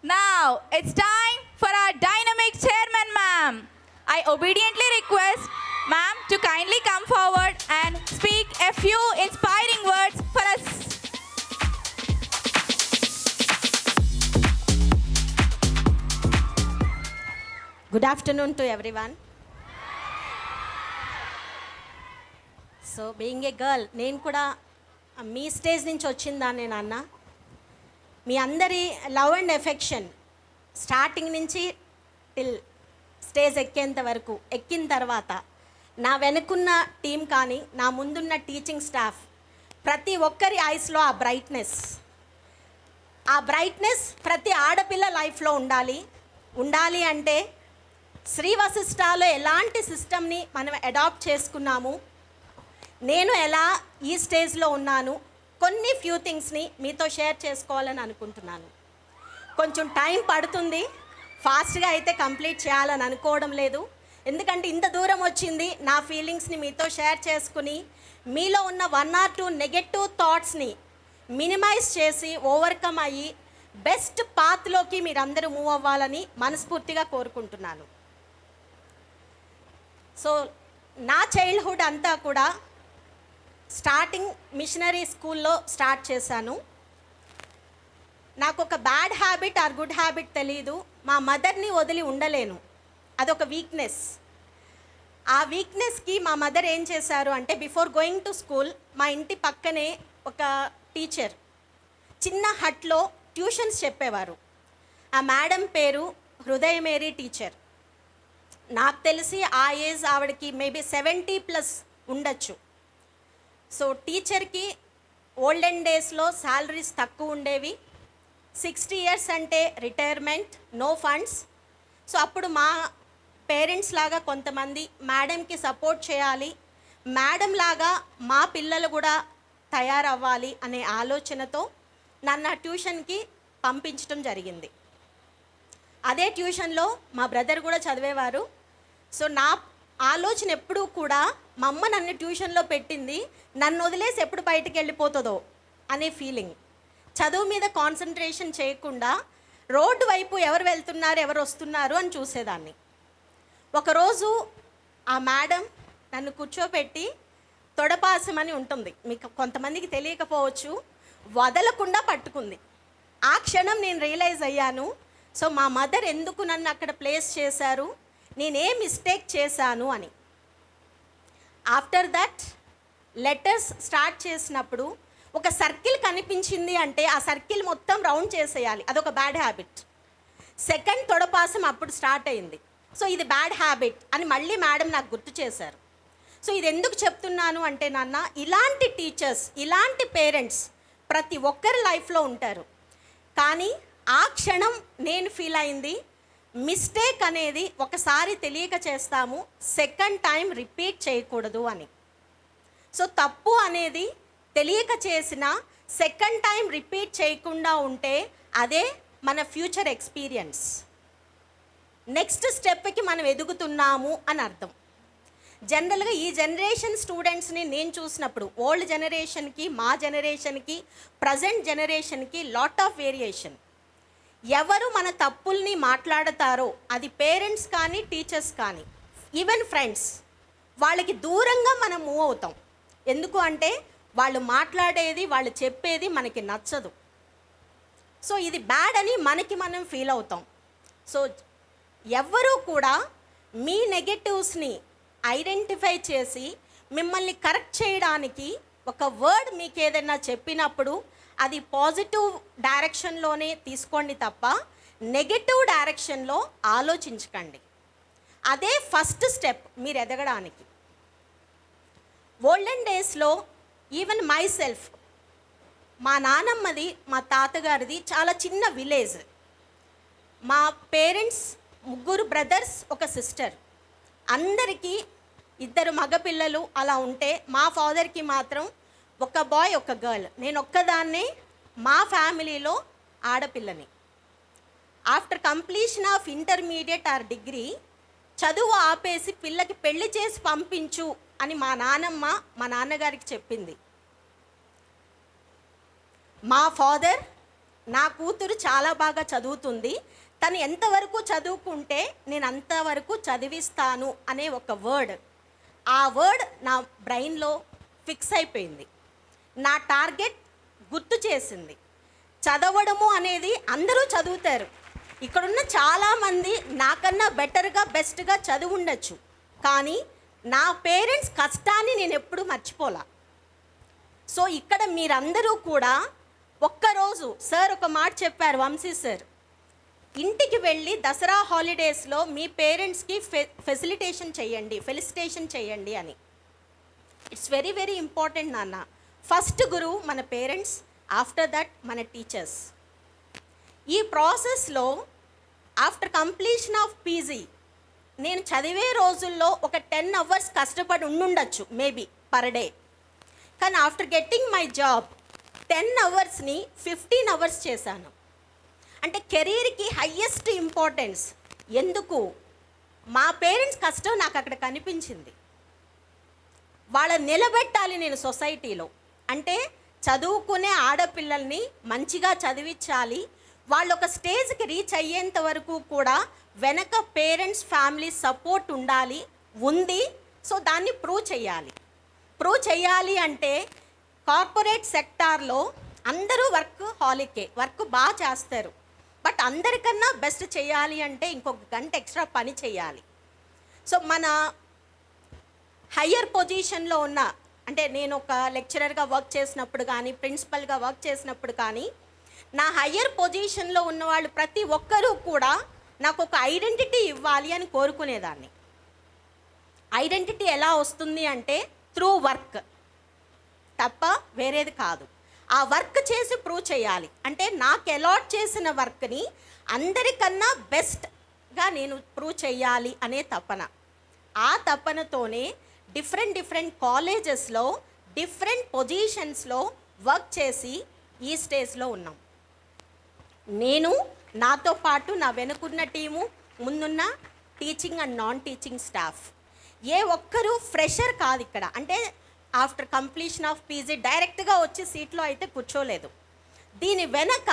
Now it's time for our dynamic chairman, ma'am. I obediently request ma'am to kindly come forward and speak a few inspiring words for us. Good afternoon to everyone. So being a girl, నేను కూడా మీ stage నుంచి వచ్చిందాన్ని నాన్న. మీ అందరి love and affection starting నుంచి till stage ఎక్కేంత వరకు, ఎక్కిన తర్వాత నా వెనుకున్న టీం కానీ నా ముందున్న టీచింగ్ స్టాఫ్, ప్రతి ఒక్కరి ఐస్లో ఆ బ్రైట్నెస్ ప్రతి ఆడపిల్ల లైఫ్లో ఉండాలి అంటే శ్రీ వశిష్ఠలో ఎలాంటి సిస్టమ్ని మనం అడాప్ట్ చేసుకున్నాము, నేను ఎలా ఈ స్టేజ్లో ఉన్నాను, కొన్ని ఫ్యూ థింగ్స్ని మీతో షేర్ చేసుకోవాలని అనుకుంటున్నాను. కొంచెం టైం పడుతుంది, ఫాస్ట్గా అయితే కంప్లీట్ చేయాలని అనుకోవడం లేదు. ఎందుకంటే ఇంత దూరం వచ్చింది, నా ఫీలింగ్స్ని మీతో షేర్ చేసుకుని మీలో ఉన్న 1 or 2 నెగటివ్ థాట్స్ని మినిమైజ్ చేసి ఓవర్కమ్ అయ్యి బెస్ట్ పాత్లోకి మీరందరూ మూవ్ అవ్వాలని మనస్ఫూర్తిగా కోరుకుంటున్నాను. సో నా చైల్డ్హుడ్ అంతా కూడా స్టార్టింగ్ మిషనరీ స్కూల్లో స్టార్ట్ చేశాను. నాకు ఒక bad habit or good habit తెలియదు. మా మదర్ని వదిలి ఉండలేను, అదొక వీక్నెస్. ఆ వీక్నెస్కి మా మదర్ ఏం చేశారు అంటే, బిఫోర్ గోయింగ్ టు స్కూల్ మా ఇంటి పక్కనే ఒక టీచర్ చిన్న హట్లో ట్యూషన్స్ చెప్పేవారు. ఆ మేడం పేరు హృదయమేరీ టీచర్. నాకు తెలిసి ఆ ఏజ్ ఆవిడకి మేబీ 70+ ఉండొచ్చు. సో టీచర్కి ఓల్డెన్ డేస్లో శాలరీస్ తక్కువ ఉండేవి. 60 years అంటే రిటైర్మెంట్, నో ఫండ్స్. సో అప్పుడు మా పేరెంట్స్ లాగా కొంతమంది మేడంకి సపోర్ట్ చేయాలి, మేడం లాగా మా పిల్లలు కూడా తయారవ్వాలి అనే ఆలోచనతో నన్ను ట్యూషన్కి పంపించడం జరిగింది. అదే ట్యూషన్లో మా బ్రదర్ కూడా చదివేవారు. సో నా ఆలోచన ఎప్పుడూ కూడా మా అమ్మ నన్ను ట్యూషన్లో పెట్టింది, నన్ను వదిలేసి ఎప్పుడు బయటికి వెళ్ళిపోతుందో అనే ఫీలింగ్. చదువు మీద కాన్సన్ట్రేషన్ చేయకుండా రోడ్డు వైపు ఎవరు వెళ్తున్నారు ఎవరు వస్తున్నారు అని చూసేదాన్ని. ఒకరోజు ఆ మేడం నన్ను కూర్చోపెట్టి తొడపాసం అని ఉంటుంది, మీకు కొంతమందికి తెలియకపోవచ్చు, వదలకుండా పట్టుకుంది. ఆ క్షణం నేను రియలైజ్ అయ్యాను, సో మా మదర్ ఎందుకు నన్ను అక్కడ ప్లేస్ చేశారు, నేనే మిస్టేక్ చేశాను అని. ఆఫ్టర్ దట్ లెటర్స్ స్టార్ట్ చేసినప్పుడు ఒక సర్కిల్ కనిపించింది అంటే ఆ సర్కిల్ మొత్తం రౌండ్ చేసేయాలి, అదొక బ్యాడ్ హ్యాబిట్. సెకండ్ తొడపాసం అప్పుడు స్టార్ట్ అయింది. సో ఇది బ్యాడ్ హ్యాబిట్ అని మళ్ళీ మేడం నాకు గుర్తు చేశారు. సో ఇది ఎందుకు చెప్తున్నాను అంటే నాన్న, ఇలాంటి టీచర్స్, ఇలాంటి పేరెంట్స్ ప్రతి ఒక్కరి లైఫ్లో ఉంటారు. కానీ ఆ క్షణం నేను ఫీల్ అయింది, మిస్టేక్ అనేది ఒకసారి తెలియక చేస్తాము, సెకండ్ టైం రిపీట్ చేయకూడదు అని. సో తప్పు అనేది తెలియక చేసిన సెకండ్ టైం రిపీట్ చేయకుండా ఉంటే అదే మన ఫ్యూచర్ ఎక్స్పీరియన్స్, నెక్స్ట్ స్టెప్కి మనం ఎదుగుతున్నాము అని అర్థం. జనరల్గా ఈ జనరేషన్ స్టూడెంట్స్ని నేను చూసినప్పుడు ఓల్డ్ జనరేషన్కి మా జనరేషన్కి ప్రజెంట్ జనరేషన్కి లాట్ ఆఫ్ వేరియేషన్. ఎవరు మన తప్పుల్ని మాట్లాడతారో అది పేరెంట్స్ కానీ టీచర్స్ కానీ ఈవెన్ ఫ్రెండ్స్, వాళ్ళకి దూరంగా మనం మూవ్ అవుతాం. ఎందుకు అంటే వాళ్ళు మాట్లాడేది, వాళ్ళు చెప్పేది మనకి నచ్చదు. సో ఇది బ్యాడ్ అని మనకి మనం ఫీల్ అవుతాం. సో ఎవ్వరూ కూడా మీ నెగటివ్స్ని ఐడెంటిఫై చేసి మిమ్మల్ని కరెక్ట్ చేయడానికి ఒక వర్డ్ మీకు ఏదైనా చెప్పినప్పుడు అది పాజిటివ్ డైరెక్షన్లోనే తీసుకోండి తప్ప నెగటివ్ డైరెక్షన్లో ఆలోచించకండి. అదే ఫస్ట్ స్టెప్ మీరు ఎదగడానికి. ఓల్డెన్ డేస్లో ఈవెన్ మై సెల్ఫ్, మా నానమ్మది మా తాతగారిది చాలా చిన్న విలేజ్. మా పేరెంట్స్ 3 బ్రదర్స్, ఒక సిస్టర్, అందరికీ 2 మగపిల్లలు అలా ఉంటే మా ఫాదర్కి మాత్రం ఒక బాయ్ ఒక గర్ల్. నేను ఒక్కదాన్నే మా ఫ్యామిలీలో ఆడపిల్లని. After completion of intermediate or degree చదువు ఆపేసి పిల్లకి పెళ్లి చేసి పంపించు అని మా నాన్నమ్మ మా నాన్నగారికి చెప్పింది. మా ఫాదర్ నా కూతురు చాలా బాగా చదువుతుంది, తను ఎంతవరకు చదువుకుంటే నేను అంతవరకు చదివిస్తాను అనే ఒక వర్డ్, ఆ వర్డ్ నా బ్రెయిన్లో ఫిక్స్ అయిపోయింది. నా టార్గెట్ గుర్తు చేసింది. చదవడము అనేది అందరూ చదువుతారు, ఇక్కడున్న చాలామంది నాకన్నా బెటర్గా బెస్ట్గా చదివి ఉండొచ్చు, కానీ నా పేరెంట్స్ కష్టాన్ని నేను ఎప్పుడూ మర్చిపోలా. సో ఇక్కడ మీరందరూ కూడా ఒక్కరోజు సార్ ఒక మాట చెప్పారు, వంశీ సార్, ఇంటికి వెళ్ళి దసరా హాలిడేస్లో మీ పేరెంట్స్కి ఫెలిసిటేషన్ చేయండి అని. ఇట్స్ వెరీ వెరీ ఇంపార్టెంట్ నాన్న. ఫస్ట్ గురువు మన పేరెంట్స్, ఆఫ్టర్ దట్ మన టీచర్స్. ఈ ప్రాసెస్లో ఆఫ్టర్ కంప్లీషన్ ఆఫ్ పీజీ నేను చదివే రోజుల్లో ఒక 10 hours కష్టపడి ఉండుండొచ్చు మేబీ పర్ డే, కానీ after getting my job 10 hoursని 15 hours చేశాను. అంటే కెరీర్కి హయ్యెస్ట్ ఇంపార్టెన్స్. ఎందుకు? మా పేరెంట్స్ కష్టం నాకు అక్కడ కనిపించింది. వాళ్ళని నిలబెట్టాలి నేను సొసైటీలో. అంటే చదువుకునే ఆడపిల్లల్ని మంచిగా చదివించాలి, వాళ్ళు ఒక స్టేజ్కి రీచ్ అయ్యేంత వరకు కూడా వెనక పేరెంట్స్ ఫ్యామిలీ సపోర్ట్ ఉండాలి, ఉంది. సో దాన్ని ప్రూవ్ చేయాలి అంటే కార్పొరేట్ సెక్టార్లో అందరూ వర్క్ బాగా చేస్తారు, బట్ అందరికన్నా బెస్ట్ చేయాలి అంటే ఇంకొక గంట ఎక్స్ట్రా పని చేయాలి. సో మన హయ్యర్ పొజిషన్లో ఉన్న, అంటే నేను ఒక లెక్చరర్గా వర్క్ చేసినప్పుడు కానీ ప్రిన్సిపల్గా వర్క్ చేసినప్పుడు కానీ నా హయ్యర్ పొజిషన్లో ఉన్న వాళ్ళు ప్రతి ఒక్కరూ కూడా నాకు ఒక ఐడెంటిటీ ఇవ్వాలి అని కోరుకునేదాన్ని. ఐడెంటిటీ ఎలా వస్తుంది అంటే త్రూ వర్క్ తప్ప వేరేది కాదు. ఆ వర్క్ చేసి ప్రూవ్ చేయాలి. అంటే నాకు అలాట్ చేసిన వర్క్ని అందరికన్నా బెస్ట్గా నేను ప్రూవ్ చేయాలి అనే తపన. ఆ తపనతోనే డిఫరెంట్ కాలేజెస్లో డిఫరెంట్ పొజిషన్స్లో వర్క్ చేసి ఈ స్టేజ్లో ఉన్నాం. నేను, నాతో పాటు నా వెనుకున్న టీము, ముందున్న teaching and non teaching staff, ఏ ఒక్కరూ ఫ్రెషర్ కాదు ఇక్కడ. అంటే ఆఫ్టర్ కంప్లీషన్ ఆఫ్ పీజీ డైరెక్ట్గా వచ్చి సీట్లో అయితే కూర్చోలేదు. దీని వెనక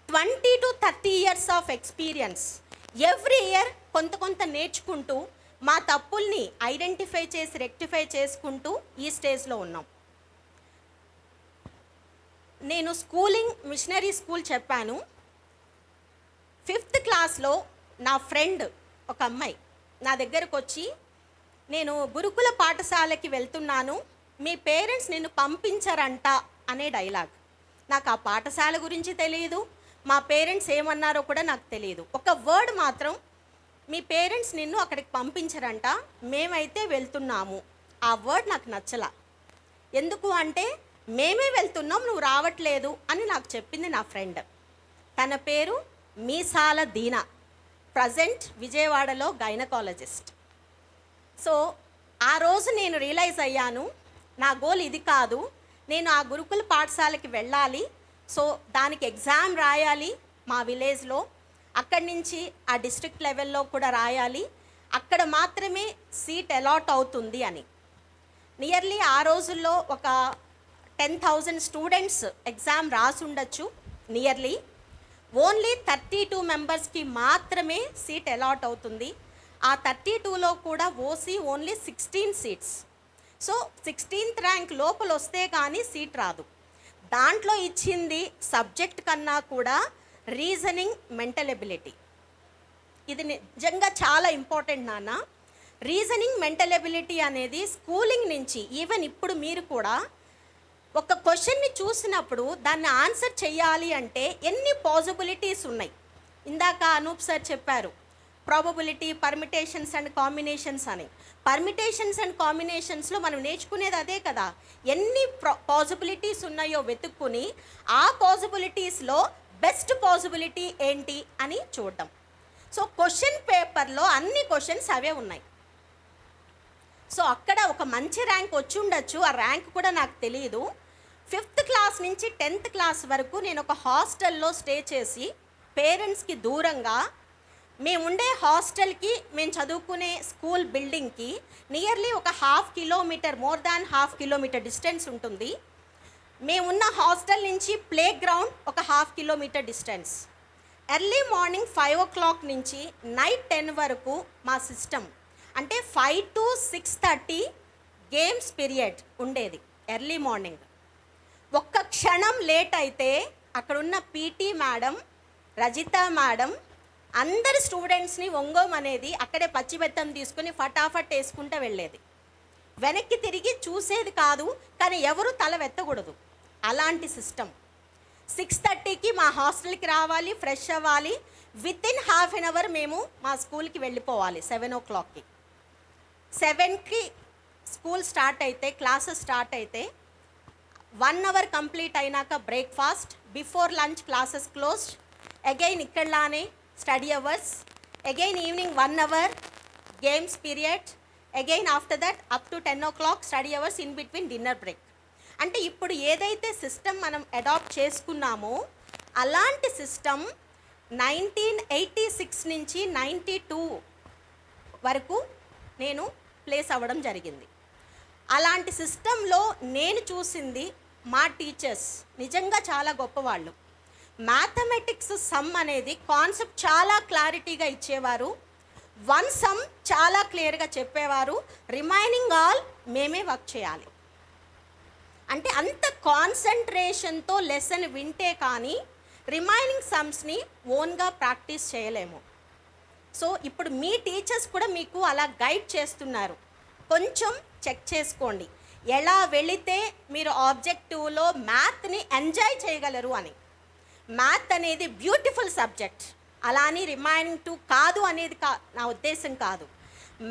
20 to 30 years of experience. Every year కొంత నేర్చుకుంటూ మా తప్పుల్ని ఐడెంటిఫై చేసి రెక్టిఫై చేసుకుంటూ ఈ స్టేజ్లో ఉన్నాం. నేను మిషనరీ స్కూల్ చెప్పాను. 5th క్లాస్లో నా ఫ్రెండ్ ఒక అమ్మాయి నా దగ్గరకు వచ్చి, నేను గురుకుల పాఠశాలకి వెళ్తున్నాను, మీ పేరెంట్స్ నిన్ను పంపించరంట అనే డైలాగ్. నాకు ఆ పాఠశాల గురించి తెలియదు, మా పేరెంట్స్ ఏమన్నారో కూడా నాకు తెలియదు. ఒక వర్డ్ మాత్రం, మీ పేరెంట్స్ నిన్ను అక్కడికి పంపించరంట, మేమైతే వెళ్తున్నాము. ఆ వర్డ్ నాకు నచ్చలా. ఎందుకు అంటే మేమే వెళ్తున్నాం, నువ్వు రావట్లేదు అని నాకు చెప్పింది నా ఫ్రెండ్. తన పేరు మీసాల దీనా, ప్రజెంట్ విజయవాడలో గైనకాలజిస్ట్. సో ఆ రోజు నేను రియలైజ్ అయ్యాను, నా గోల్ ఇది కాదు, నేను ఆ గురుకుల పాఠశాలకి వెళ్ళాలి. సో దానికి ఎగ్జామ్ రాయాలి మా విలేజ్లో, అక్కడి నుంచి ఆ డిస్ట్రిక్ట్ లెవెల్లో కూడా రాయాలి, అక్కడ మాత్రమే సీట్ అలాట్ అవుతుంది అని. నియర్లీ ఆ రోజుల్లో ఒక 10,000 స్టూడెంట్స్ ఎగ్జామ్ రాసి ఉండొచ్చు. నియర్లీ ఓన్లీ 32 మెంబర్స్కి మాత్రమే సీట్ అలాట్ అవుతుంది. ఆ 32లో కూడా OC only 16 seats. So 16th rank లోపల వస్తే కానీ సీట్ రాదు. దాంట్లో ఇచ్చింది సబ్జెక్ట్ కన్నా కూడా రీజనింగ్, మెంటల్ ఎబిలిటీ. ఇది నిజంగా చాలా ఇంపార్టెంట్ నాన్న. రీజనింగ్, మెంటల్ ఎబిలిటీ అనేది స్కూలింగ్ నుంచి ఈవెన్ ఇప్పుడు మీరు కూడా ఒక క్వశ్చన్ని చూసినప్పుడు దాన్ని ఆన్సర్ చేయాలి అంటే ఎన్ని పాసిబిలిటీస్ ఉన్నాయి. ఇందాక అనూప్ సార్ చెప్పారు ప్రాబబిలిటీ, పర్మిటేషన్స్ అండ్ కాంబినేషన్స్ అని. పర్మిటేషన్స్ అండ్ కాంబినేషన్స్లో మనం నేర్చుకునేది అదే కదా, ఎన్ని పాసిబిలిటీస్ ఉన్నాయో వెతుక్కుని ఆ పాసిబిలిటీస్లో బెస్ట్ పాసిబిలిటీ ఏంటి అని చూడడం. సో క్వశ్చన్ పేపర్లో అన్ని క్వశ్చన్స్ అవే ఉన్నాయి. సో అక్కడ ఒక మంచి ర్యాంక్ వచ్చి ఉండొచ్చు, ఆ ర్యాంక్ కూడా నాకు తెలియదు. 5th క్లాస్ నుంచి 10th క్లాస్ వరకు నేను ఒక హాస్టల్లో స్టే చేసి పేరెంట్స్కి దూరంగా, మేముండే హాస్టల్కి మేము చదువుకునే స్కూల్ బిల్డింగ్కి నియర్లీ ఒక 1/2 kilometer, more than 1/2 kilometer distance ఉంటుంది. మేమున్న హాస్టల్ నుంచి ప్లే గ్రౌండ్ ఒక 1/2 kilometre distance. Early morning 5 o'clock నుంచి నైట్ 10 వరకు మా సిస్టమ్, అంటే 5 to 6:30 గేమ్స్ పీరియడ్ ఉండేది ఎర్లీ మార్నింగ్. ఒక్క క్షణం లేట్ అయితే అక్కడున్న పీటీ మేడం, రజిత మేడం అందరి స్టూడెంట్స్ని ఒంగోమనేది, అక్కడే పచ్చిబెత్తం తీసుకుని ఫటాఫట్ వేసుకుంటూ వెళ్ళేది. వెనక్కి తిరిగి చూసేది కాదు, కానీ ఎవరు తల వెత్తకూడదు. అలాంటి సిస్టమ్. 6:30కి మా హాస్టల్కి రావాలి, ఫ్రెష్ అవ్వాలి. వితిన్ ½ an hour మేము మా స్కూల్కి వెళ్ళిపోవాలి. 7 o'clockకి 7కి స్కూల్ స్టార్ట్ అయితే, క్లాసెస్ స్టార్ట్ అయితే 1 hour కంప్లీట్ అయినాక breakfast, before lunch classes closed, again ఇక్కడలానే study hours, again evening 1 hour games period, again after that up to 10 o'clock study hours, in between dinner break. అంటే ఇప్పుడు ఏదైతే system మనం adapt చేసుకున్నామో అలాంటి system 1986 నుంచి 92 వరకు నేను ప్లేస్ అవ్వడం జరిగింది. అలాంటి సిస్టంలో నేను చూసింది మా టీచర్స్ నిజంగా చాలా గొప్పవాళ్ళు. మ్యాథమెటిక్స్ సమ్ అనేది కాన్సెప్ట్ చాలా క్లారిటీగా ఇచ్చేవారు. 1 సమ్ చాలా క్లియర్గా చెప్పేవారు. రిమైనింగ్ ఆల్ మేమే వర్క్ చేయాలి. అంటే అంత కాన్సన్ట్రేషన్తో లెసన్ వింటే కానీ రిమైనింగ్ సమ్స్ని ఓన్గా ప్రాక్టీస్ చేయలేము. సో ఇప్పుడు మీ టీచర్స్ కూడా మీకు అలా గైడ్ చేస్తున్నారు. కొంచెం చెక్ చేసుకోండి, ఎలా వెళితే మీరు ఆబ్జెక్టివ్లో మ్యాథ్ని ఎంజాయ్ చేయగలరు అని. మ్యాథ్ అనేది బ్యూటిఫుల్ సబ్జెక్ట్, అలా అని రిమైనింగ్ 2 కాదు అనేది నా ఉద్దేశం కాదు.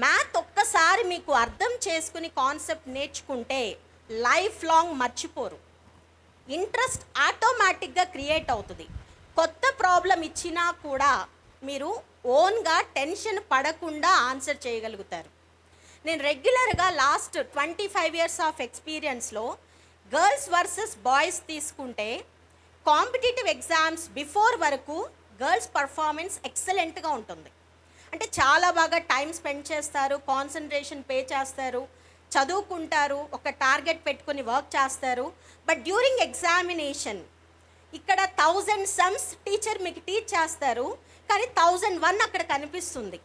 మ్యాథ్ ఒక్కసారి మీకు అర్థం చేసుకుని కాన్సెప్ట్ నేర్చుకుంటే లైఫ్ లాంగ్ మర్చిపోరు. ఇంట్రెస్ట్ ఆటోమేటిక్గా క్రియేట్ అవుతుంది. కొత్త ప్రాబ్లం ఇచ్చినా కూడా మీరు ఓన్గా టెన్షన్ పడకుండా ఆన్సర్ చేయగలుగుతారు. నేను రెగ్యులర్గా లాస్ట్ 25 years ఆఫ్ ఎక్స్పీరియన్స్లో గర్ల్స్ వర్సెస్ బాయ్స్ తీసుకుంటే కాంపిటేటివ్ ఎగ్జామ్స్ బిఫోర్ వరకు గర్ల్స్ పర్ఫార్మెన్స్ ఎక్సలెంట్గా ఉంటుంది. అంటే చాలా బాగా టైం స్పెండ్ చేస్తారు, కాన్సన్ట్రేషన్ పే చేస్తారు, చదువుకుంటారు, ఒక టార్గెట్ పెట్టుకొని వర్క్ చేస్తారు. బట్ డ్యూరింగ్ ఎగ్జామినేషన్ ఇక్కడ 1000 సమ్స్ టీచర్ మీకు టీచ్ చేస్తారు, కానీ 1001 అక్కడ కనిపిస్తుంది.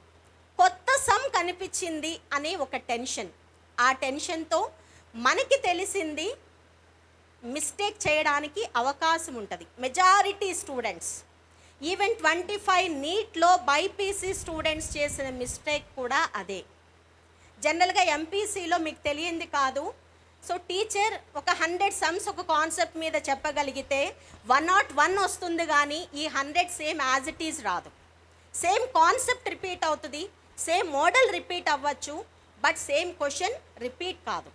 కొత్త సమ్ కనిపించింది అనే ఒక టెన్షన్. ఆ టెన్షన్తో మనకి తెలిసింది మిస్టేక్ చేయడానికి అవకాశం ఉంటుంది. మెజారిటీ స్టూడెంట్స్, ఈవెన్ 25 నీట్లో బైపీసీ స్టూడెంట్స్ చేసిన మిస్టేక్ కూడా అదే. జనరల్గా ఎంపీసీలో మీకు తెలియంది కాదు. సో టీచర్ ఒక 100 సమ్స్ ఒక కాన్సెప్ట్ మీద చెప్పగలిగితే 101 వస్తుంది, కానీ ఈ 100 సేమ్ యాజ్ ఇట్ ఈజ్ రాదు. సేమ్ కాన్సెప్ట్ రిపీట్ అవుతుంది, సేమ్ మోడల్ రిపీట్ అవ్వచ్చు, బట్ సేమ్ క్వశ్చన్ రిపీట్ కాదు.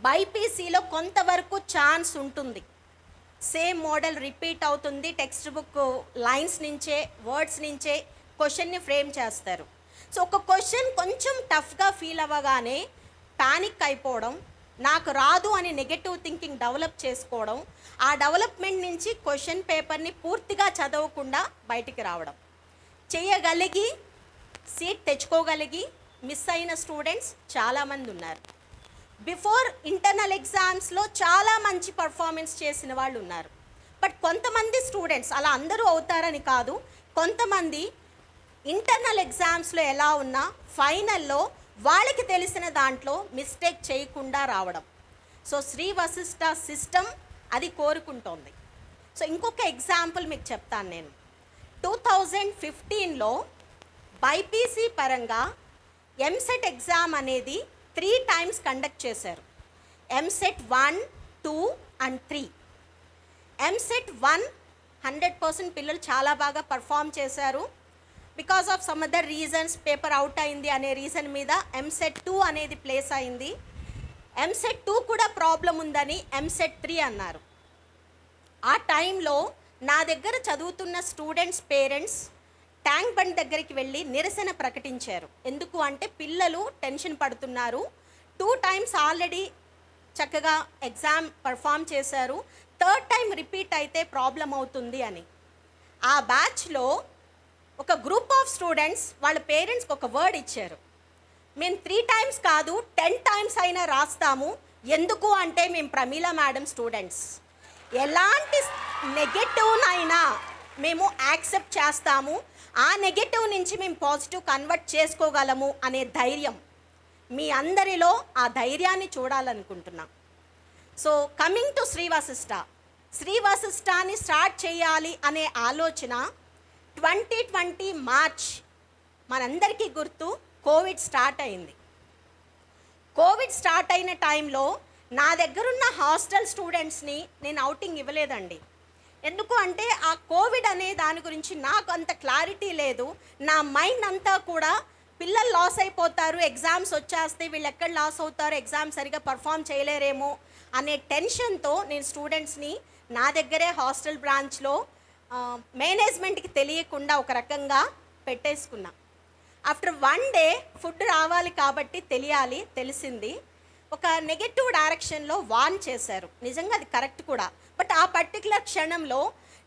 బైపీసీలో కొంతవరకు ఛాన్స్ ఉంటుంది, సేమ్ మోడల్ రిపీట్ అవుతుంది, టెక్స్ట్ బుక్ లైన్స్ నుంచే, వర్డ్స్ నుంచే క్వశ్చన్ని ఫ్రేమ్ చేస్తారు. సో ఒక క్వశ్చన్ కొంచెం టఫ్గా ఫీల్ అవ్వగానే పానిక్ అయిపోవడం, నాకు రాదు అని నెగటివ్ థింకింగ్ డెవలప్ చేసుకోవడం, ఆ డెవలప్మెంట్ నుంచి క్వశ్చన్ పేపర్ని పూర్తిగా చదవకుండా బయటికి రావడం, చేయగలిగి సీట్ తెచ్చుకోగలిగి మిస్ అయిన స్టూడెంట్స్ చాలామంది ఉన్నారు. బిఫోర్ ఇంటర్నల్ ఎగ్జామ్స్లో చాలా మంచి పర్ఫార్మెన్స్ చేసిన వాళ్ళు ఉన్నారు. బట్ కొంతమంది స్టూడెంట్స్, అలా అందరూ అవుతారని కాదు, కొంతమంది ఇంటర్నల్ ఎగ్జామ్స్లో ఎలా ఉన్నా ఫైనల్లో వాళ్ళకి తెలిసిన దాంట్లో మిస్టేక్ చేయకుండా రావడం. సో శ్రీ వశిష్ఠ సిస్టమ్ అది కోరుకుంటోంది. సో ఇంకొక ఎగ్జాంపుల్ మీకు చెప్తాను నేను. 2015లో బైపీసీ పరంగా ఎంసెట్ ఎగ్జామ్ అనేది 3 times కండక్ట్ చేశారు. ఎంసెట్ 1, 2 and 3. ఎంసెట్ 1 100% పిల్లలు చాలా బాగా పర్ఫామ్ చేశారు. Because of some other reasons paper out అయింది అనే రీజన్ మీద ఎంసెట్ 2 అనేది ప్లేస్ అయింది. ఎంసెట్ 2 కూడా ప్రాబ్లం ఉందని ఎంసెట్ 3 అన్నారు. ఆ టైంలో నా దగ్గర చదువుతున్న స్టూడెంట్స్ పేరెంట్స్ ట్యాంక్ బండ్ దగ్గరికి వెళ్ళి నిరసన ప్రకటించారు. ఎందుకు అంటే పిల్లలు టెన్షన్ పడుతున్నారు, 2 times ఆల్రెడీ చక్కగా ఎగ్జామ్ పర్ఫామ్ చేశారు, 3rd time రిపీట్ అయితే ప్రాబ్లం అవుతుంది అని. ఆ బ్యాచ్లో ఒక గ్రూప్ ఆఫ్ స్టూడెంట్స్ వాళ్ళ పేరెంట్స్కి ఒక వర్డ్ ఇచ్చారు, మేము 3 times కాదు 10 times అయినా రాస్తాము, ఎందుకు అంటే మేము ప్రమీల మేడం స్టూడెంట్స్, ఎలాంటి నెగటివ్నైనా మేము యాక్సెప్ట్ చేస్తాము, ఆ నెగటివ్ నుంచి మేము పాజిటివ్ కన్వర్ట్ చేసుకోగలము అనే ధైర్యం మీ అందరిలో ఆ ధైర్యాన్ని చూడాలనుకుంటున్నాం. సో కమింగ్ టు శ్రీ వశిష్టాని స్టార్ట్ చేయాలి అనే ఆలోచన 2020 మార్చ్ మనందరికీ గుర్తు కోవిడ్ స్టార్ట్ అయింది. కోవిడ్ స్టార్ట్ అయిన టైంలో నా దగ్గరున్న హాస్టల్ స్టూడెంట్స్ని నేను అవుటింగ్ ఇవ్వలేదండి. ఎందుకు అంటే ఆ కోవిడ్ అనే దాని గురించి నాకు అంత క్లారిటీ లేదు. నా మైండ్ అంతా కూడా పిల్లలు లాస్ అయిపోతారు, ఎగ్జామ్స్ వచ్చేస్తే వీళ్ళు ఎక్కడ లాస్ అవుతారు, ఎగ్జామ్స్ సరిగా పర్ఫామ్ చేయలేరేమో అనే టెన్షన్తో నేను స్టూడెంట్స్ని నా దగ్గరే హాస్టల్ బ్రాంచ్లో మేనేజ్మెంట్కి తెలియకుండా ఒక రకంగా పెట్టేసుకున్నా. ఆఫ్టర్ 1 డే ఫుడ్ రావాలి కాబట్టి తెలిసింది. ఒక నెగటివ్ డైరెక్షన్లో వార్న్ చేశారు. నిజంగా అది కరెక్ట్ కూడా. బట్ ఆ పర్టికులర్ క్షణంలో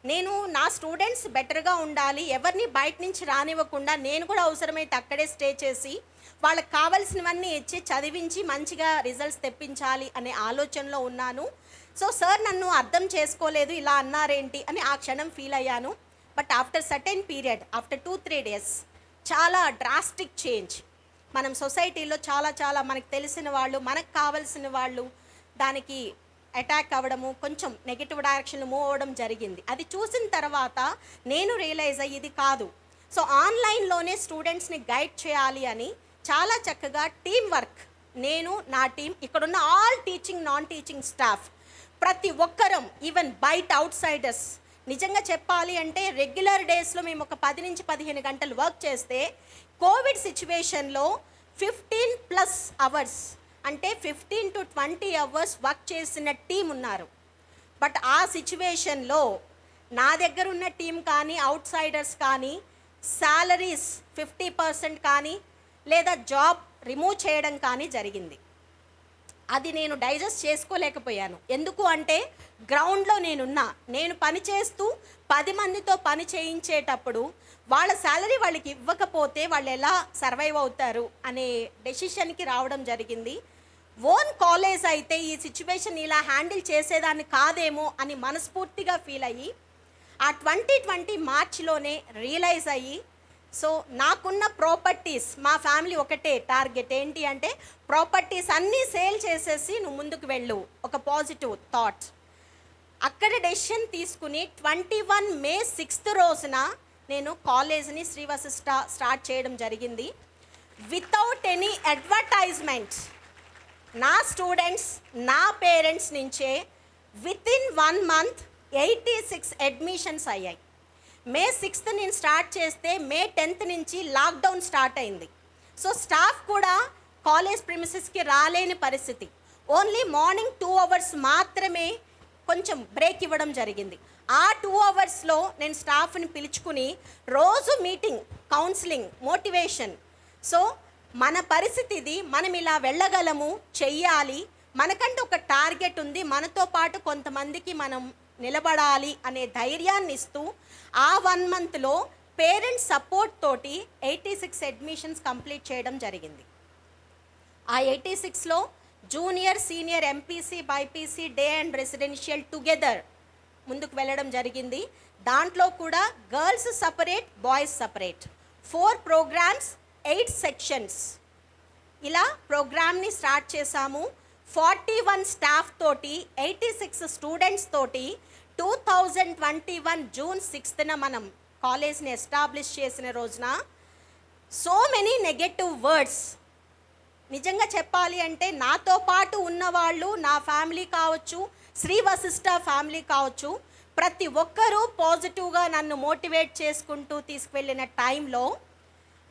నేను నా స్టూడెంట్స్ బెటర్గా ఉండాలి, ఎవరిని బయట నుంచి రానివ్వకుండా నేను కూడా అవసరమైతే అక్కడే స్టే చేసి వాళ్ళకి కావాల్సినవన్నీ ఇచ్చి చదివించి మంచిగా రిజల్ట్స్ తెప్పించాలి అనే ఆలోచనలో ఉన్నాను. సో సార్ నన్ను అర్థం చేసుకోలేదు, ఇలా అన్నారేంటి అని ఆ క్షణం ఫీల్ అయ్యాను. But after certain period, after 2-3 days చాలా డ్రాస్టిక్ చేంజ్ మనం సొసైటీలో చాలా మనకు తెలిసిన వాళ్ళు, మనకు కావలసిన వాళ్ళు దానికి అటాక్ అవ్వడము, కొంచెం నెగిటివ్ డైరెక్షన్లో మూవ్ అవ్వడం జరిగింది. అది చూసిన తర్వాత నేను రియలైజ్ అయ్యి ఇది కాదు. సో ఆన్లైన్లోనే స్టూడెంట్స్ని గైడ్ చేయాలి అని చాలా చక్కగా టీమ్ వర్క్, నేను నా టీం, ఇక్కడున్న all teaching non teaching staff ప్రతి ఒక్కరం, ఈవెన్ బయట అవుట్ సైడర్స్, నిజంగా చెప్పాలి అంటే రెగ్యులర్ డేస్లో మేము ఒక 10 నుంచి 15 గంటలు వర్క్ చేస్తే కోవిడ్ సిచ్యువేషన్లో 15+ అవర్స్ అంటే 15 to 20 అవర్స్ వర్క్ చేసిన టీం ఉన్నారు. బట్ ఆ సిచ్యువేషన్లో నా దగ్గర ఉన్న టీం కానీ అవుట్ సైడర్స్ కానీ శాలరీస్ 50% కానీ లేదా జాబ్ రిమూవ్ చేయడం కానీ జరిగింది. అది నేను డైజెస్ట్ చేసుకోలేకపోయాను. ఎందుకు అంటే గ్రౌండ్లో నేను పని చేస్తూ 10 మందితో పని చేయించేటప్పుడు వాళ్ళ శాలరీ వాళ్ళకి ఇవ్వకపోతే వాళ్ళు ఎలా సర్వైవ్ అవుతారు అనే డెసిషన్కి రావడం జరిగింది. ఓన్ కాలేజ్ అయితే ఈ సిచ్యువేషన్ ఇలా హ్యాండిల్ చేసేదాన్ని కాదేమో అని మనస్ఫూర్తిగా ఫీల్ అయ్యి ఆ 2020 మార్చిలోనే రియలైజ్ అయ్యి, సో నాకున్న ప్రాపర్టీస్, మా ఫ్యామిలీ ఒకటే టార్గెట్ ఏంటి అంటే ప్రాపర్టీస్ అన్నీ సేల్ చేసేసి నువ్వు ముందుకు వెళ్ళు, ఒక పాజిటివ్ థాట్. అక్కడ డెసిషన్ తీసుకుని 21 మే 6 రోజున నేను కాలేజ్ని శ్రీ వశిష్ట స్టార్ట్ చేయడం జరిగింది. వితౌట్ ఎనీ అడ్వర్టైజ్మెంట్ నా స్టూడెంట్స్, నా పేరెంట్స్ నుంచే వితిన్ 1 మంత్ 86 అడ్మిషన్స్ అయ్యాయి. మే 6th నేను స్టార్ట్ చేస్తే మే 10th నుంచి లాక్డౌన్ స్టార్ట్ అయింది. సో స్టాఫ్ కూడా కాలేజ్ ప్రిమిసెస్కి రాలేని పరిస్థితి. ఓన్లీ మార్నింగ్ 2 అవర్స్ మాత్రమే కొంచెం బ్రేక్ ఇవ్వడం జరిగింది. ఆ 2 అవర్స్లో నేను స్టాఫ్ని పిలుచుకుని రోజు మీటింగ్, కౌన్సిలింగ్, మోటివేషన్. సో మన పరిస్థితి ఇది, మనం ఇలా వెళ్ళగలము, చెయ్యాలి, మనకంటూ ఒక టార్గెట్ ఉంది, మనతో పాటు కొంతమందికి మనం నిలబడాలి అనే ధైర్యాన్ని ఇస్తూ ఆ 1 మంత్లో పేరెంట్స్ సపోర్ట్ తోటి 86 అడ్మిషన్స్ కంప్లీట్ చేయడం జరిగింది. ఆ 86లో junior, senior, MPC, BiPC, day and residential together ముందుకు వెళ్ళడం జరిగింది. దాంట్లో కూడా girls separate, boys separate, 4 programs, 8 sections ఇలా ప్రోగ్రామ్ని స్టార్ట్ చేశాము. 41 స్టాఫ్ తోటి, 86 స్టూడెంట్స్ తోటి 2021 జూన్ 6th మనం కాలేజ్ని ఎస్టాబ్లిష్ చేసిన రోజున సో మెనీ నెగటివ్ వర్డ్స్. నిజంగా చెప్పాలి అంటే నాతో పాటు ఉన్నవాళ్ళు, నా ఫ్యామిలీ కావచ్చు, శ్రీ వశిష్ట ఫ్యామిలీ కావచ్చు, ప్రతి ఒక్కరూ పాజిటివ్గా నన్ను మోటివేట్ చేసుకుంటూ తీసుకువెళ్ళిన టైంలో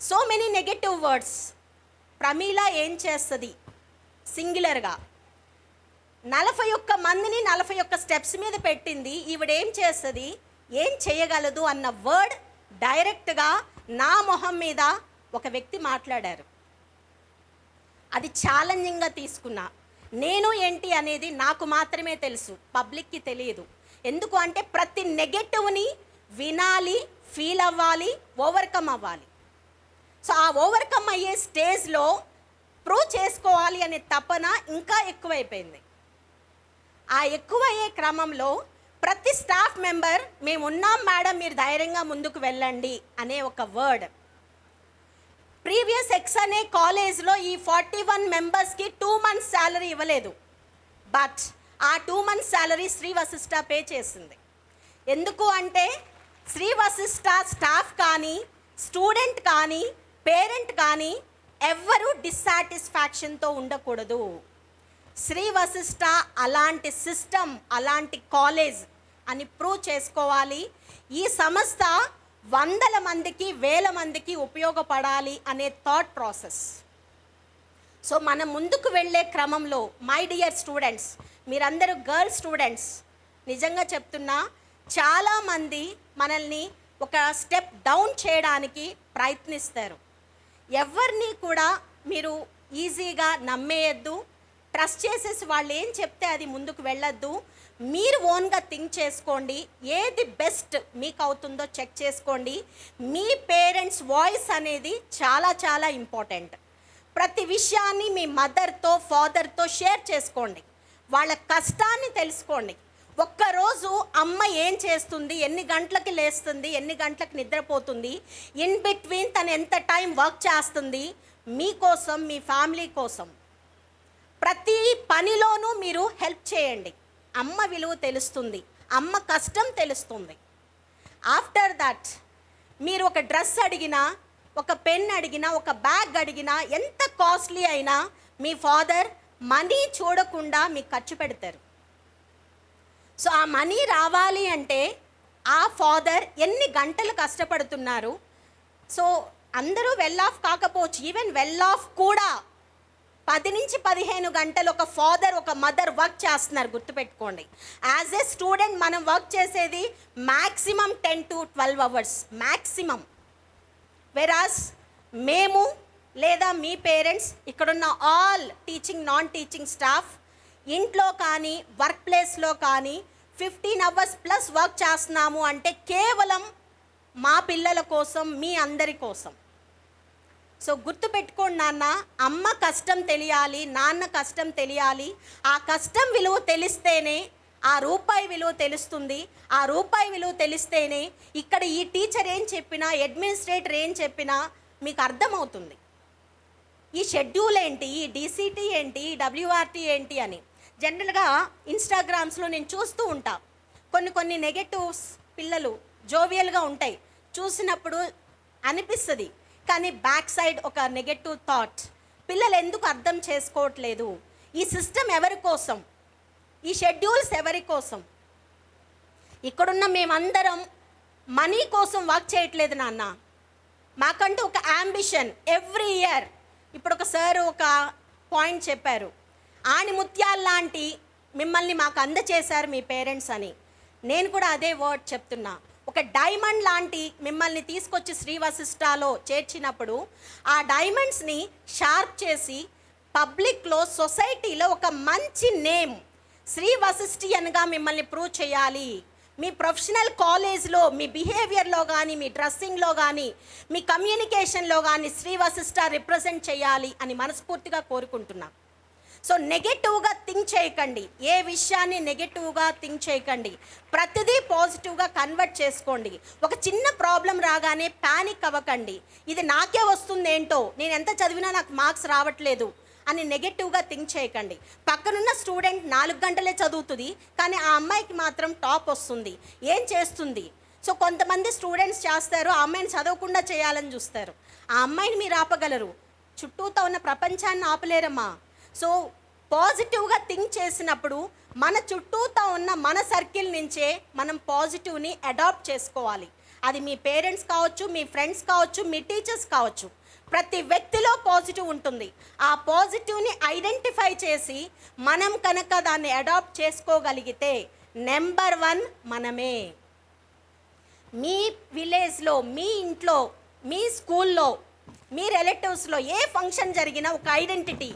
so many negative words. Pramila ఏం చేస్తుంది సింగులర్గా 41 మందిని 41 స్టెప్స్ మీద పెట్టింది, ఈవిడేం చేస్తుంది, ఏం చేయగలదు అన్న వర్డ్ డైరెక్ట్గా నా మొహం మీద ఒక వ్యక్తి మాట్లాడారు. అది ఛాలెంజింగ్గా తీసుకున్నా. నేను ఏంటి అనేది నాకు మాత్రమే తెలుసు, పబ్లిక్కి తెలియదు. ఎందుకు అంటే ప్రతి నెగటివ్ని వినాలి, ఫీల్ అవ్వాలి, ఓవర్కమ్ అవ్వాలి. సో ఆ ఓవర్కమ్ అయ్యే స్టేజ్లో ప్రూవ్ చేసుకోవాలి అనే తపన ఇంకా ఎక్కువైపోయింది. ఆ ఎక్కువయ్యే క్రమంలో ప్రతి స్టాఫ్ మెంబర్ మేము ఉన్నాం మేడం, మీరు ధైర్యంగా ముందుకు వెళ్ళండి అనే ఒక వర్డ్. ప్రీవియస్ ఎక్స్ అనే కాలేజ్లో ఈ 41 మెంబర్స్కి 2 months శాలరీ ఇవ్వలేదు. బట్ ఆ 2 months salary Shri Vasishtha pay చేసింది. ఎందుకు అంటే శ్రీ వశిష్ఠ స్టాఫ్ కానీ, స్టూడెంట్ కానీ, పేరెంట్ కానీ ఎవ్వరూ డిస్సాటిస్ఫాక్షన్తో ఉండకూడదు. శ్రీ వశిష్ఠ అలాంటి సిస్టమ్, అలాంటి కాలేజ్ అని ప్రూవ్ చేసుకోవాలి. ఈ సంస్థ 100 మందికి, 1000 మందికి ఉపయోగపడాలి అనే థాట్ ప్రాసెస్. సో మనం ముందుకు వెళ్ళే క్రమంలో మై డియర్ స్టూడెంట్స్, మీరందరూ గర్ల్ స్టూడెంట్స్, నిజంగా చెప్తున్నా, చాలామంది మనల్ని ఒక స్టెప్ డౌన్ చేయడానికి ప్రయత్నిస్తారు. ఎవరిని కూడా మీరు ఈజీగా నమ్మేయద్దు, ట్రస్ట్ చేసేసి వాళ్ళు ఏం చెప్తే అది ముందుకు వెళ్ళొద్దు. మీరు ఓన్గా థింక్ చేసుకోండి, ఏది బెస్ట్ మీకు అవుతుందో చెక్ చేసుకోండి. మీ పేరెంట్స్ వాయిస్ అనేది చాలా చాలా ఇంపార్టెంట్. ప్రతి విషయాన్ని మీ మదర్తో, ఫాదర్తో షేర్ చేసుకోండి. వాళ్ళ కష్టాన్ని తెలుసుకోండి. ఒక్కరోజు అమ్మ ఏం చేస్తుంది, ఎన్ని గంటలకి లేస్తుంది, ఎన్ని గంటలకు నిద్రపోతుంది, ఇన్ బిట్వీన్ తను ఎంత టైం వర్క్ చేస్తుంది మీకోసం, మీ ఫ్యామిలీ కోసం. ప్రతి పనిలోనూ మీరు హెల్ప్ చేయండి. అమ్మ విలువ తెలుస్తుంది, అమ్మ కష్టం తెలుస్తుంది. ఆఫ్టర్ దట్ మీరు ఒక డ్రెస్ అడిగినా, ఒక పెన్ అడిగినా, ఒక బ్యాగ్ అడిగినా, ఎంత కాస్ట్లీ అయినా మీ ఫాదర్ మనీ చూడకుండా మీకు ఖర్చు పెడతారు. సో ఆ మనీ రావాలి అంటే ఆ ఫాదర్ ఎన్ని గంటలు కష్టపడుతున్నారు. సో అందరూ వెల్ ఆఫ్ కాకపోవచ్చు, ఈవెన్ వెల్ ఆఫ్ కూడా 10 నుంచి 15 గంటలు ఒక ఫాదర్, ఒక మదర్ వర్క్ చేస్తున్నారు, గుర్తుపెట్టుకోండి. యాజ్ ఏ స్టూడెంట్ మనం వర్క్ చేసేది మ్యాక్సిమం 10 to 12 hours మ్యాక్సిమం. వెరాస్ మేము లేదా మీ పేరెంట్స్, ఇక్కడున్న all teaching, non teaching staff ఇంట్లో కానీ వర్క్ ప్లేస్లో కానీ 15 hours ప్లస్ వర్క్ చేస్తున్నాము అంటే కేవలం మా పిల్లల కోసం, మీ అందరి కోసం. సో గుర్తుపెట్టుకోండి నాన్న, అమ్మ కష్టం తెలియాలి, నాన్న కష్టం తెలియాలి. ఆ కష్టం విలువ తెలిస్తేనే ఆ రూపాయి విలువ తెలుస్తుంది. ఆ రూపాయి విలువ తెలిస్తేనే ఇక్కడ ఈ టీచర్ ఏం చెప్పినా, అడ్మినిస్ట్రేటర్ ఏం చెప్పినా మీకు అర్థమవుతుంది. ఈ షెడ్యూల్ ఏంటి, ఈ డీసీటీ ఏంటి, ఈ డబ్ల్యూఆర్టీ ఏంటి అని. జనరల్గా ఇన్స్టాగ్రామ్స్లో నేను చూస్తూ ఉంటా, కొన్ని నెగటివ్స్ పిల్లలు జోవియల్గా ఉంటాయి, చూసినప్పుడు అనిపిస్తుంది. కానీ బ్యాక్ సైడ్ ఒక నెగటివ్ థాట్. పిల్లలు ఎందుకు అర్థం చేసుకోవట్లేదు? ఈ సిస్టమ్ ఎవరి కోసం, ఈ షెడ్యూల్స్ ఎవరి కోసం? ఇక్కడున్న మేమందరం మనీ కోసం వర్క్ చేయట్లేదు నాన్న. మాకంటూ ఒక యాంబిషన్ ఎవ్రీ ఇయర్. ఇప్పుడు ఒక సార్ ఒక పాయింట్ చెప్పారు, ఆణిముత్యాల లాంటి మిమ్మల్ని మాకు అందచేశారు మీ పేరెంట్స్ అని. నేను కూడా అదే వర్డ్ చెప్తున్నా. ఒక డైమండ్ లాంటి మిమ్మల్ని తీసుకొచ్చి శ్రీ వశిష్ఠలో చేర్చినప్పుడు ఆ డైమండ్స్ని షార్ప్ చేసి పబ్లిక్లో, సొసైటీలో ఒక మంచి నేమ్ శ్రీ వశిష్ఠియన్గా మిమ్మల్ని ప్రూవ్ చేయాలి. మీ ప్రొఫెషనల్ కాలేజ్లో, మీ బిహేవియర్లో కానీ, మీ డ్రెస్సింగ్లో కానీ, మీ కమ్యూనికేషన్లో కానీ శ్రీ వశిష్ఠ రిప్రజెంట్ చేయాలి అని మనస్ఫూర్తిగా కోరుకుంటున్నా. సో నెగటివ్గా థింక్ చేయకండి, ఏ విషయాన్ని నెగటివ్గా థింక్ చేయకండి, ప్రతిదీ పాజిటివ్గా కన్వర్ట్ చేసుకోండి. ఒక చిన్న ప్రాబ్లం రాగానే ప్యానిక్ అవ్వకండి. ఇది నాకే వస్తుంది ఏంటో, నేను ఎంత చదివినా నాకు మార్క్స్ రావట్లేదు అని నెగటివ్గా థింక్ చేయకండి. పక్కనున్న స్టూడెంట్ 4 గంటలే చదువుతుంది, కానీ ఆ అమ్మాయికి మాత్రం టాప్ వస్తుంది. ఏం చేస్తుంది? సో కొంతమంది స్టూడెంట్స్ చేస్తారు, ఆ అమ్మాయిని చదవకుండా చేయాలని చూస్తారు. ఆ అమ్మాయిని మీరు ఆపగలరు, చుట్టూతో ఉన్న ప్రపంచాన్ని ఆపలేరమ్మా. సో పాజిటివ్గా థింక్ చేసినప్పుడు మన చుట్టూతో ఉన్న మన సర్కిల్ నుంచే మనం పాజిటివ్ని అడాప్ట్ చేసుకోవాలి. అది మీ పేరెంట్స్ కావచ్చు, మీ ఫ్రెండ్స్ కావచ్చు, మీ టీచర్స్ కావచ్చు. ప్రతి వ్యక్తిలో పాజిటివ్ ఉంటుంది. ఆ పాజిటివ్ని ఐడెంటిఫై చేసి మనం కనుక దాన్ని అడాప్ట్ చేసుకోగలిగితే నెంబర్ 1 మనమే. మీ విలేజ్లో, మీ ఇంట్లో, మీ స్కూల్లో, మీ రిలేటివ్స్లో ఏ ఫంక్షన్ జరిగినా ఒక ఐడెంటిటీ,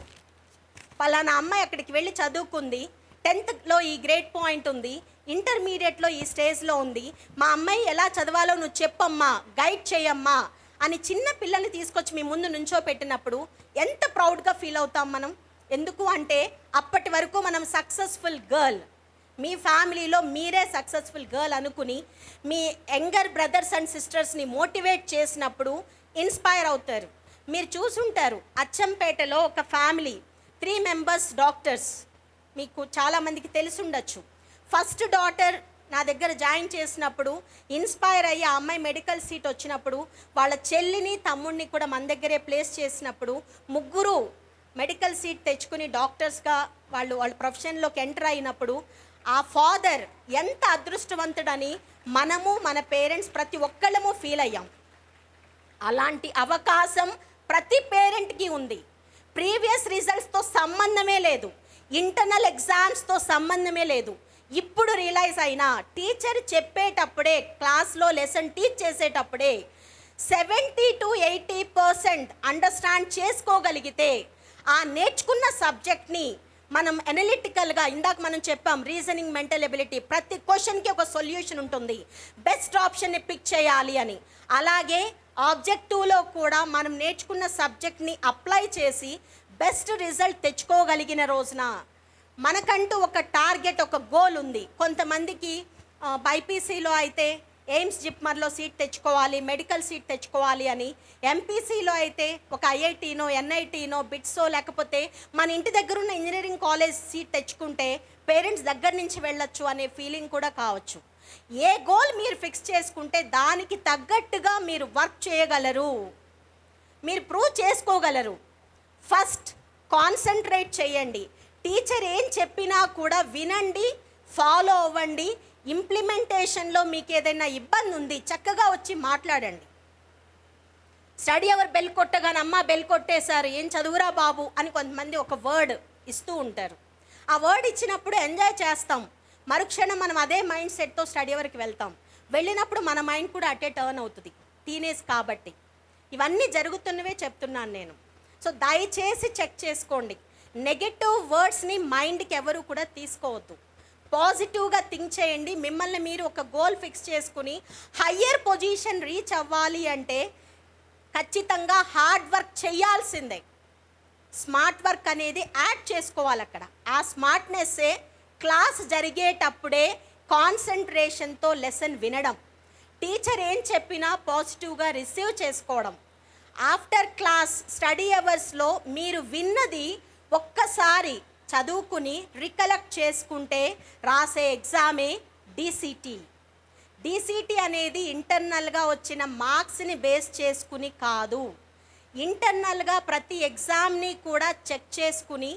పలానా అమ్మాయి అక్కడికి వెళ్ళి చదువుకుంది, 10th ఈ గ్రేడ్ పాయింట్ ఉంది, ఇంటర్మీడియట్లో ఈ స్టేజ్లో ఉంది, మా అమ్మాయి ఎలా చదవాలో నువ్వు చెప్పమ్మా, గైడ్ చేయమ్మా అని చిన్న పిల్లల్ని తీసుకొచ్చి మీ ముందు నుంచోపెట్టినప్పుడు ఎంత ప్రౌడ్గా ఫీల్ అవుతాం మనం. ఎందుకు అంటే అప్పటి వరకు మనం సక్సెస్ఫుల్ గర్ల్, మీ ఫ్యామిలీలో మీరే సక్సెస్ఫుల్ గర్ల్ అనుకుని మీ యంగర్ బ్రదర్స్ అండ్ సిస్టర్స్ని మోటివేట్ చేసినప్పుడు ఇన్స్పైర్ అవుతారు. మీరు చూసుంటారు అచ్చంపేటలో ఒక ఫ్యామిలీ 3 మెంబర్స్ డాక్టర్స్, మీకు చాలామందికి తెలిసి ఉండొచ్చు. ఫస్ట్ డాటర్ నా దగ్గర జాయిన్ చేసినప్పుడు ఇన్స్పైర్ అయ్యి ఆ అమ్మాయి మెడికల్ సీట్ వచ్చినప్పుడు వాళ్ళ చెల్లిని తమ్ముడిని కూడా మన దగ్గరే ప్లేస్ చేసినప్పుడు ముగ్గురు మెడికల్ సీట్ తెచ్చుకుని డాక్టర్స్గా వాళ్ళ ప్రొఫెషన్లోకి ఎంటర్ అయినప్పుడు ఆ ఫాదర్ ఎంత అదృష్టవంతుడని మనము మన పేరెంట్స్ ప్రతి ఒక్కళ్ళము ఫీల్ అయ్యాం. అలాంటి అవకాశం ప్రతి పేరెంట్కి ఉంది. ప్రీవియస్ రిజల్ట్స్తో సంబంధమే లేదు, ఇంటర్నల్ ఎగ్జామ్స్తో సంబంధమే లేదు. ఇప్పుడు రియలైజ్ అయినా టీచర్ చెప్పేటప్పుడే, క్లాస్లో లెసన్ టీచ్ చేసేటప్పుడే 70 to 80% అండర్స్టాండ్ చేసుకోగలిగితే ఆ నేర్చుకున్న సబ్జెక్ట్ని మనం అనలిటికల్గా, ఇందాక మనం చెప్పాం రీజనింగ్, మెంటల్ ఎబిలిటీ, ప్రతి క్వశ్చన్కి ఒక సొల్యూషన్ ఉంటుంది, బెస్ట్ ఆప్షన్ని పిక్ చేయాలి అని. అలాగే ఆబ్జెక్టివ్లో కూడా మనం నేర్చుకున్న సబ్జెక్ట్ని అప్లై చేసి బెస్ట్ రిజల్ట్ తెచ్చుకోగలిగిన రోజున మనకంటూ ఒక టార్గెట్, ఒక గోల్ ఉంది. కొంతమందికి బైపీసీలో అయితే ఎయిమ్స్ జిప్మర్లో సీట్ తెచ్చుకోవాలి, మెడికల్ సీట్ తెచ్చుకోవాలి అని. ఎంపీసీలో అయితే ఒక ఐఐటీనో, ఎన్ఐటీనో, బిట్సో, లేకపోతే మన ఇంటి దగ్గర ఉన్న ఇంజనీరింగ్ కాలేజ్ సీట్ తెచ్చుకుంటే పేరెంట్స్ దగ్గర నుంచి వెళ్ళొచ్చు అనే ఫీలింగ్ కూడా కావచ్చు. ఏ గోల్ మీరు ఫిక్స్ చేసుకుంటే దానికి తగ్గట్టుగా మీరు వర్క్ చేయగలరు, మీరు ప్రూవ్ చేసుకోగలరు. ఫస్ట్ కాన్సన్ట్రేట్ చేయండి. టీచర్ ఏం చెప్పినా కూడా వినండి, ఫాలో అవ్వండి. ఇంప్లిమెంటేషన్లో మీకు ఏదైనా ఇబ్బంది ఉంది చక్కగా వచ్చి మాట్లాడండి. స్టడీ అవర్ బెల్ కొట్టగానే అమ్మ బెల్ కొట్టేశారు, ఏం చదువురా బాబు అని కొంతమంది ఒక వర్డ్ ఇస్తూ ఉంటారు. ఆ వర్డ్ ఇచ్చినప్పుడు ఎంజాయ్ చేస్తాం, మరుక్షణం మనం అదే మైండ్ సెట్తో స్టడీ అవర్కి వెళ్తాం. వెళ్ళినప్పుడు మన మైండ్ కూడా అటే టర్న్ అవుతుంది, టీనేజ్ కాబట్టి. ఇవన్నీ జరుగుతున్నవే చెప్తున్నాను నేను. సో దయచేసి చెక్ చేసుకోండి. నెగటివ్ వర్డ్స్ని మైండ్కి ఎవరు కూడా తీసుకోవద్దు. పాజిటివ్గా థింక్ చేయండి. మిమ్మల్ని మీరు ఒక గోల్ ఫిక్స్ చేసుకుని హయ్యర్ పొజిషన్ రీచ్ అవ్వాలి అంటే ఖచ్చితంగా హార్డ్ వర్క్ చేయాల్సిందే. స్మార్ట్ వర్క్ అనేది యాడ్ చేసుకోవాలి అక్కడ. ఆ స్మార్ట్నెస్సే క్లాస్ జరిగేటప్పుడే కాన్సన్ట్రేషన్తో లెసన్ వినడం, టీచర్ ఏం చెప్పినా పాజిటివ్గా రిసీవ్ చేసుకోవడం. ఆఫ్టర్ క్లాస్ స్టడీ అవర్స్లో మీరు విన్నది ఒక్కసారి చదువుకుని రికలెక్ట్ చేసుకుంటే రాసే ఎగ్జామే డిసిటి. డిసిటి అనేది ఇంటర్నల్గా వచ్చిన మార్క్స్ని బేస్ చేసుకుని కాదు, ఇంటర్నల్గా ప్రతి ఎగ్జామ్ని కూడా చెక్ చేసుకుని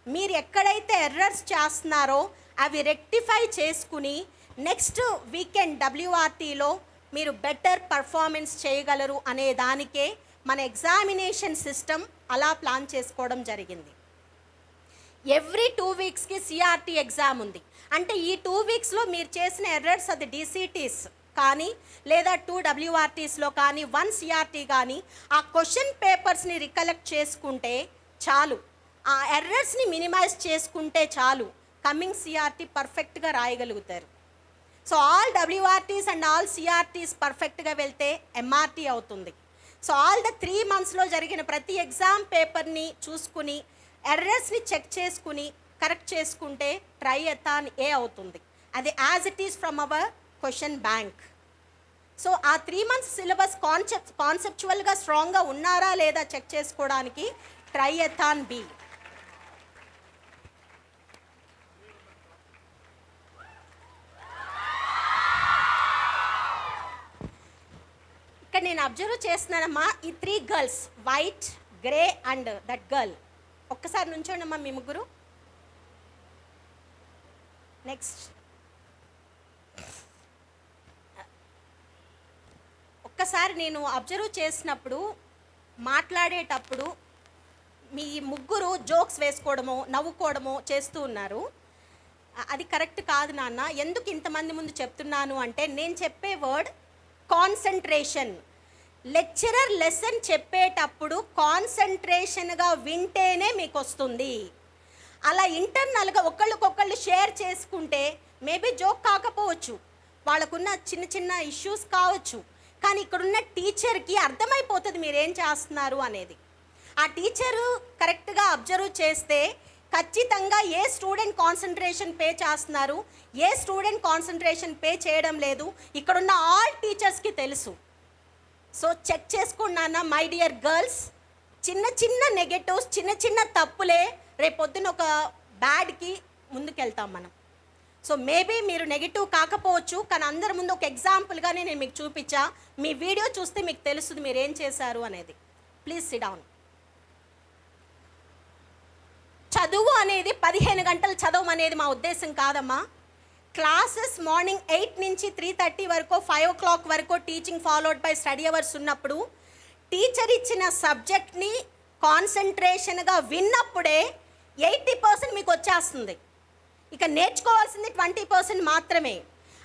మీరు ఎక్కడైతే ఎర్రర్స్ చేస్తున్నారో అవి రెక్టిఫై చేసుకుని నెక్స్ట్ వీకెండ్ WRTలో మీరు బెటర్ పర్ఫార్మెన్స్ చేయగలరు అనే దానికే మన ఎగ్జామినేషన్ సిస్టమ్ అలా ప్లాన్ చేసుకోవడం జరిగింది. ఎవ్రీ 2 వీక్స్కి CRT ఎగ్జామ్ ఉంది. అంటే ఈ 2 వీక్స్లో మీరు చేసిన ఎర్రర్స్, అది DCTs కానీ లేదా 2 WRTస్లో కానీ 1 CRT కానీ ఆ క్వశ్చన్ పేపర్స్ని రికలెక్ట్ చేసుకుంటే చాలు, ఆ ఎర్రర్స్ని మినిమైజ్ చేసుకుంటే చాలు, కమింగ్ CRT పర్ఫెక్ట్గా రాయగలుగుతారు. So all WRTs and all CRTs పర్ఫెక్ట్గా వెళ్తే MRT అవుతుంది. సో ఆల్ ద 3 మంత్స్లో జరిగిన ప్రతి ఎగ్జామ్ పేపర్ని చూసుకుని ఎర్రర్స్ని చెక్ చేసుకుని కరెక్ట్ చేసుకుంటే ట్రైఎథాన్ ఏ అవుతుంది. అది as it is from our question bank. So ఆ 3 మంత్స్ సిలబస్ కాన్సెప్చువల్గా స్ట్రాంగ్గా ఉన్నారా లేదా చెక్ చేసుకోవడానికి ట్రైఎథాన్ బి. ఇక్కడ నేను అబ్జర్వ్ చేస్తున్నానమ్మా, ఈ 3 girls, white, grey and that girl. ఒక్కసారి నుంచోండమ్మా మీ ముగ్గురు. నెక్స్ట్ ఒక్కసారి నేను అబ్జర్వ్ చేసినప్పుడు మాట్లాడేటప్పుడు మీ ముగ్గురు జోక్స్ వేసుకోవడమో నవ్వుకోవడమో చేస్తూ ఉన్నారు. అది కరెక్ట్ కాదు నాన్న. ఎందుకు ఇంతమంది ముందు చెప్తున్నాను అంటే నేను చెప్పే వర్డ్ కాన్సన్ట్రేషన్. లెక్చరర్ లెసన్ చెప్పేటప్పుడు కాన్సన్ట్రేషన్గా వింటేనే మీకు వస్తుంది. అలా ఇంటర్నల్గా ఒకళ్ళకొకళ్ళు షేర్ చేసుకుంటే మేబీ జోక్ కాకపోవచ్చు, వాళ్ళకున్న చిన్న చిన్న ఇష్యూస్ కావచ్చు, కానీ ఇక్కడున్న టీచర్కి అర్థమైపోతుంది మీరు ఏం చేస్తున్నారు అనేది. ఆ టీచరు కరెక్ట్గా అబ్జర్వ్ చేస్తే ఖచ్చితంగా ఏ స్టూడెంట్ కాన్సన్ట్రేషన్ పే చేస్తున్నారు, ఏ స్టూడెంట్ కాన్సన్ట్రేషన్ పే చేయడం లేదు, ఇక్కడున్న ఆల్ టీచర్స్కి తెలుసు. సో చెక్ చేసుకున్నానా మై డియర్ గర్ల్స్, చిన్న చిన్న నెగటివ్స్, చిన్న చిన్న తప్పులే రేపొద్దున ఒక బ్యాడ్కి ముందుకెళ్తాం మనం. సో మేబీ మీరు నెగిటివ్ కాకపోవచ్చు, కానీ అందరి ముందు ఒక ఎగ్జాంపుల్గానే నేను మీకు చూపించా. మీ వీడియో చూస్తే మీకు తెలుస్తుంది మీరు ఏం చేశారు అనేది. Please SIT down. చదువు అనేది 15 గంటలు చదవం అనేది మా ఉద్దేశం కాదమ్మా. క్లాసెస్ మార్నింగ్ 8 నుంచి 3:30 వరకు, 5 o'clock వరకు teaching followed by study hours ఉన్నప్పుడు టీచర్ ఇచ్చిన సబ్జెక్ట్ని కాన్సన్ట్రేషన్గా విన్నప్పుడే 80% మీకు వచ్చేస్తుంది. ఇక నేర్చుకోవాల్సింది 20% మాత్రమే.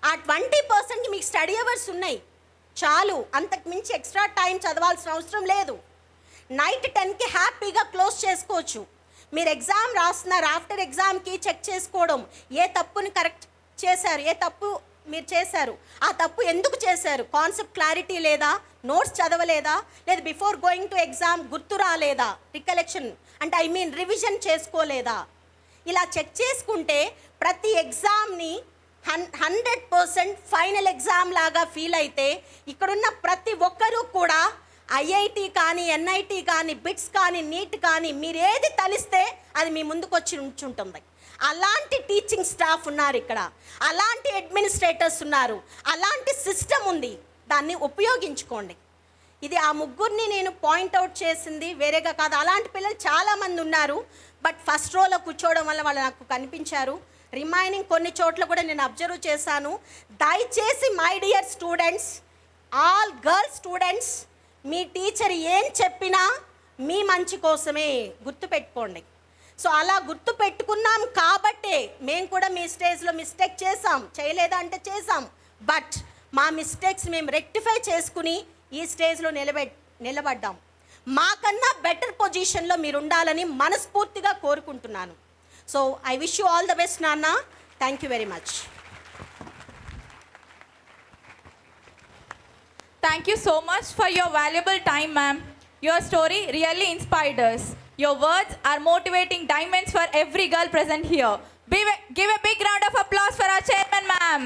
ఆ 20%కి మీకు స్టడీ అవర్స్ ఉన్నాయి చాలు, అంతకు మించి ఎక్స్ట్రా టైం చదవాల్సిన అవసరం లేదు. నైట్ 10కి హ్యాపీగా క్లోజ్ చేసుకోవచ్చు. మీరు ఎగ్జామ్ రాస్తున్నారు, ఆఫ్టర్ ఎగ్జామ్కి చెక్ చేసుకోవడం, ఏ తప్పుని కరెక్ట్ చేశారు, ఏ తప్పు మీరు చేశారు, ఆ తప్పు ఎందుకు చేశారు, కాన్సెప్ట్ క్లారిటీ లేదా, నోట్స్ చదవలేదా, లేదా బిఫోర్ గోయింగ్ టు ఎగ్జామ్ గుర్తు రాలేదా, రికలెక్షన్ అంటే రివిజన్ చేసుకోలేదా, ఇలా చెక్ చేసుకుంటే ప్రతి ఎగ్జామ్ని 100% ఫైనల్ ఎగ్జామ్ లాగా ఫీల్ అయితే ఇక్కడున్న ప్రతి ఒక్కరూ కూడా ఐఐటి కానీ, ఎన్ఐటి కానీ, బిట్స్ కానీ, నీట్ కానీ, మీరు ఏది తలిస్తే అది మీ ముందుకు వచ్చి ఉంచుంటుంది. అలాంటి టీచింగ్ స్టాఫ్ ఉన్నారు ఇక్కడ, అలాంటి అడ్మినిస్ట్రేటర్స్ ఉన్నారు, అలాంటి సిస్టమ్ ఉంది, దాన్ని ఉపయోగించుకోండి. ఇది ఆ ముగ్గురిని నేను పాయింట్అవుట్ చేసింది వేరేగా కాదు. అలాంటి పిల్లలు చాలామంది ఉన్నారు, బట్ ఫస్ట్ రోలో కూర్చోవడం వల్ల వాళ్ళు నాకు కనిపించారు. రిమైనింగ్ కొన్ని చోట్ల కూడా నేను అబ్జర్వ్ చేశాను. దయచేసి my dear students, all girls students, me teacher ఏం చెప్పినా మీ మంచి కోసమే గుర్తుపెట్టుకోండి. సో అలా గుర్తు పెట్టుకున్నాం కాబట్టే మేము కూడా మీ స్టేజ్లో మిస్టేక్ చేసాం, చేయలేదా అంటే చేసాం, బట్ మా మిస్టేక్స్ మేము రెక్టిఫై చేసుకుని ఈ స్టేజ్లో నిలబడ్డాం. మాకన్నా బెటర్ పొజిషన్లో మీరు ఉండాలని మనస్ఫూర్తిగా కోరుకుంటున్నాను. So I wish you all the best నాన్న. Thank you very much. Thank you so much for your valuable time, ma'am. Your story really inspired us. Your words are motivating diamonds for every girl present here. Give a big round of applause for our chairman, ma'am.